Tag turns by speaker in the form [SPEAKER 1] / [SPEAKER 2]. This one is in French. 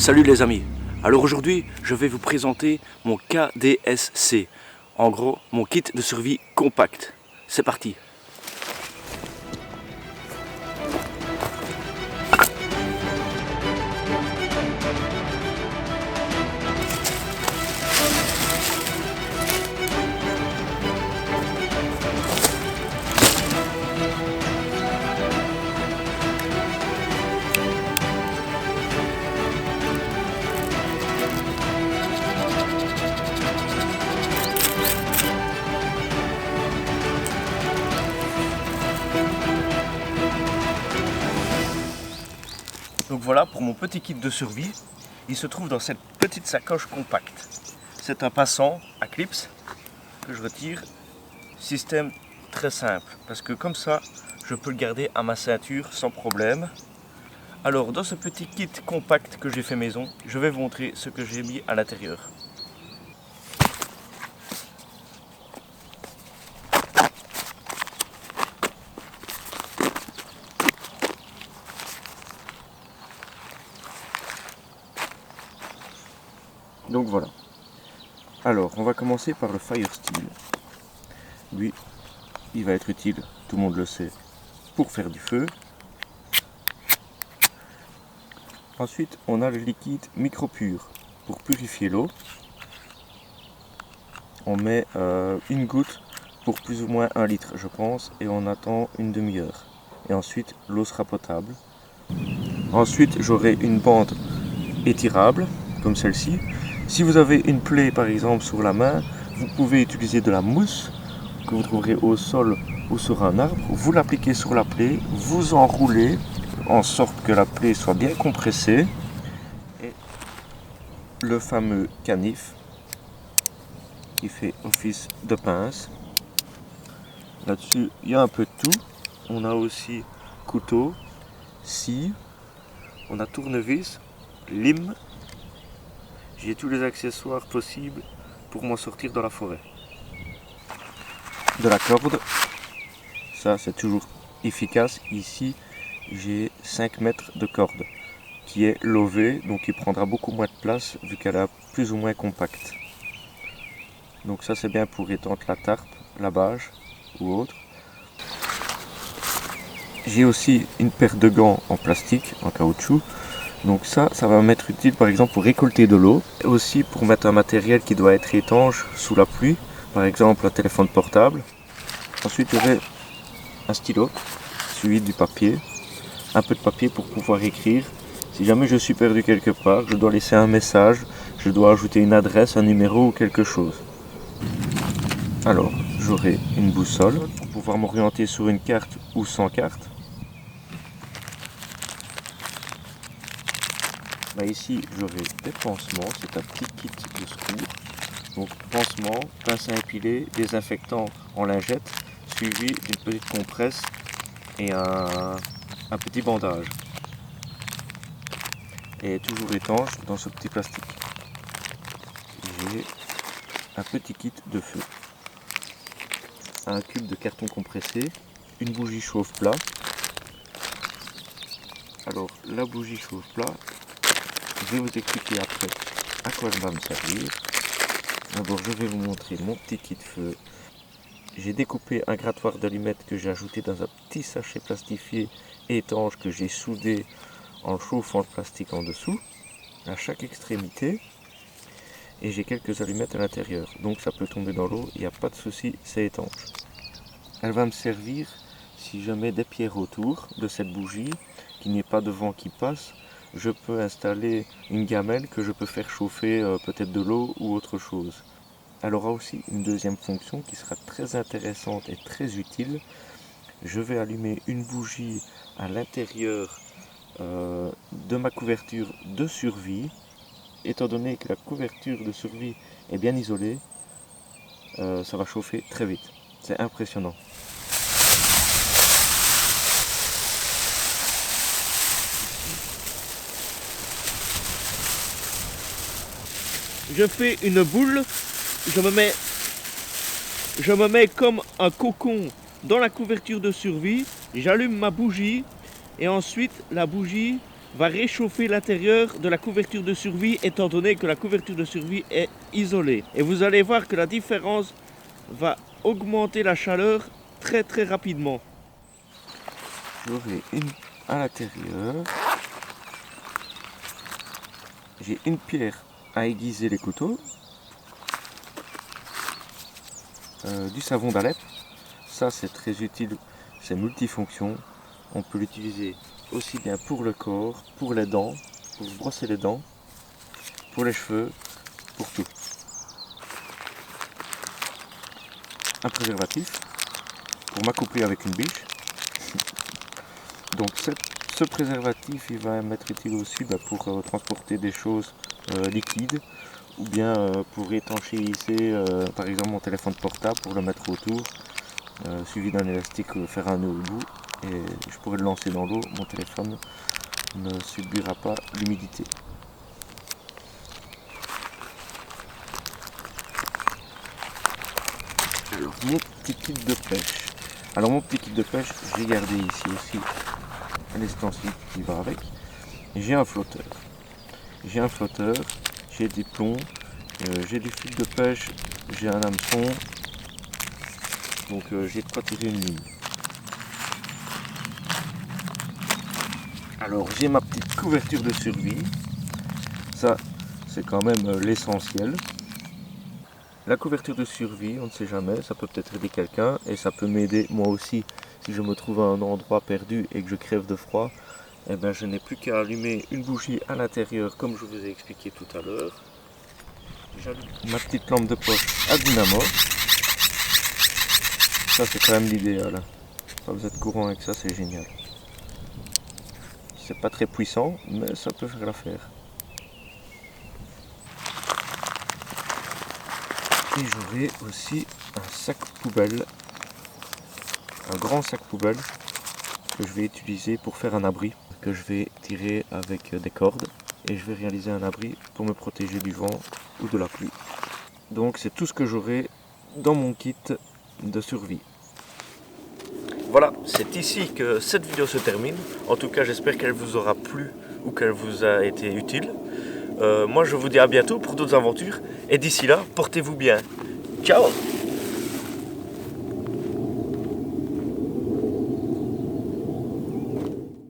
[SPEAKER 1] Salut les amis, alors aujourd'hui je vais vous présenter mon KDSC, en gros mon kit de survie compact. C'est parti. Donc voilà pour mon petit kit de survie, il se trouve dans cette petite sacoche compacte. C'est un passant à clips que je retire, système très simple, parce que comme ça je peux le garder à ma ceinture sans problème. Alors dans ce petit kit compact que j'ai fait maison, je vais vous montrer ce que j'ai mis à l'intérieur. Donc voilà. Alors, on va commencer par le Fire Steel. Lui, il va être utile, tout le monde le sait, pour faire du feu. Ensuite, on a le liquide micro-pur pour purifier l'eau. On met une goutte pour plus ou moins 1 litre, je pense, et on attend une demi-heure. Et ensuite, l'eau sera potable. Ensuite, j'aurai une bande étirable, comme celle-ci. Si vous avez une plaie par exemple sur la main, vous pouvez utiliser de la mousse que vous trouverez au sol ou sur un arbre. Vous l'appliquez sur la plaie, vous enroulez en sorte que la plaie soit bien compressée. Et le fameux canif qui fait office de pince. Là-dessus, il y a un peu de tout. On a aussi couteau, scie, on a tournevis, lime. J'ai tous les accessoires possibles pour m'en sortir dans la forêt. De la corde, ça c'est toujours efficace. Ici j'ai 5 mètres de corde qui est lovée, donc il prendra beaucoup moins de place vu qu'elle est plus ou moins compacte. Donc ça c'est bien pour étendre la tarpe, la bâche ou autre. J'ai aussi une paire de gants en plastique, en caoutchouc. Donc ça va m'être utile par exemple pour récolter de l'eau, et aussi pour mettre un matériel qui doit être étanche sous la pluie, par exemple un téléphone portable. Ensuite j'aurai un stylo, suivi du papier, un peu de papier pour pouvoir écrire. Si jamais je suis perdu quelque part, je dois laisser un message, je dois ajouter une adresse, un numéro ou quelque chose. Alors j'aurai une boussole pour pouvoir m'orienter sur une carte ou sans carte. Là, ici, j'aurai des pansements, c'est un petit kit de secours. Donc, pansement, pince à épiler, désinfectant en lingette, suivi d'une petite compresse et un petit bandage. Et toujours étanche dans ce petit plastique. J'ai un petit kit de feu. Un cube de carton compressé, une bougie chauffe-plat. Alors, la bougie chauffe-plat, je vais vous expliquer après à quoi elle va me servir. D'abord, je vais vous montrer mon petit kit feu. J'ai découpé un grattoir d'allumettes que j'ai ajouté dans un petit sachet plastifié étanche que j'ai soudé en chauffant le plastique en dessous, à chaque extrémité. Et j'ai quelques allumettes à l'intérieur, donc ça peut tomber dans l'eau, il n'y a pas de souci, c'est étanche. Elle va me servir si je mets des pierres autour de cette bougie, qu'il n'y ait pas de vent qui passe. Je peux installer une gamelle que je peux faire chauffer peut-être de l'eau ou autre chose. Elle aura aussi une deuxième fonction qui sera très intéressante et très utile. Je vais allumer une bougie à l'intérieur de ma couverture de survie. Étant donné que la couverture de survie est bien isolée, ça va chauffer très vite. C'est impressionnant. Je fais une boule, je me mets comme un cocon dans la couverture de survie, j'allume ma bougie et ensuite la bougie
[SPEAKER 2] va réchauffer l'intérieur de la couverture de survie étant donné que la couverture de survie est isolée. Et vous allez voir que la différence va augmenter la chaleur très rapidement.
[SPEAKER 1] J'aurai une à l'intérieur. J'ai une pierre à aiguiser les couteaux. Du savon d'Alep. Ça c'est très utile, c'est multifonction. On peut l'utiliser aussi bien pour le corps, pour les dents, pour brosser les dents, pour les cheveux, pour tout. Un préservatif pour m'accoupler avec une biche. Donc ce préservatif il va m'être utile aussi pour transporter des choses liquides ou bien pour étanchéiser par exemple mon téléphone portable pour le mettre autour, suivi d'un élastique, faire un nœud au bout et je pourrais le lancer dans l'eau, mon téléphone ne subira pas l'humidité. Alors mon petit kit de pêche. Alors mon petit kit de pêche, j'ai gardé ici aussi un ustensile qui va avec. J'ai un flotteur. J'ai des plombs, j'ai du fil de pêche, j'ai un hameçon. Donc j'ai de quoi tirer une ligne. Alors j'ai ma petite couverture de survie. Ça c'est quand même l'essentiel. La couverture de survie, on ne sait jamais, ça peut peut-être aider quelqu'un et ça peut m'aider moi aussi si je me trouve à un endroit perdu et que je crève de froid. Eh ben, je n'ai plus qu'à allumer une bougie à l'intérieur comme je vous ai expliqué tout à l'heure. J'allume ma petite lampe de poche à dynamo. Ça c'est quand même l'idéal. Quand vous êtes courant avec ça, c'est génial. C'est pas très puissant, mais ça peut faire l'affaire. Et j'aurai aussi un sac poubelle, un grand sac poubelle que je vais utiliser pour faire un abri, que je vais tirer avec des cordes et je vais réaliser un abri pour me protéger du vent ou de la pluie. Donc c'est tout ce que j'aurai dans mon kit de survie. Voilà, c'est ici que cette vidéo se termine. En tout cas, j'espère qu'elle vous aura plu ou qu'elle vous a été utile. Moi, je vous dis à bientôt pour d'autres aventures. Et d'ici là, portez-vous bien. Ciao!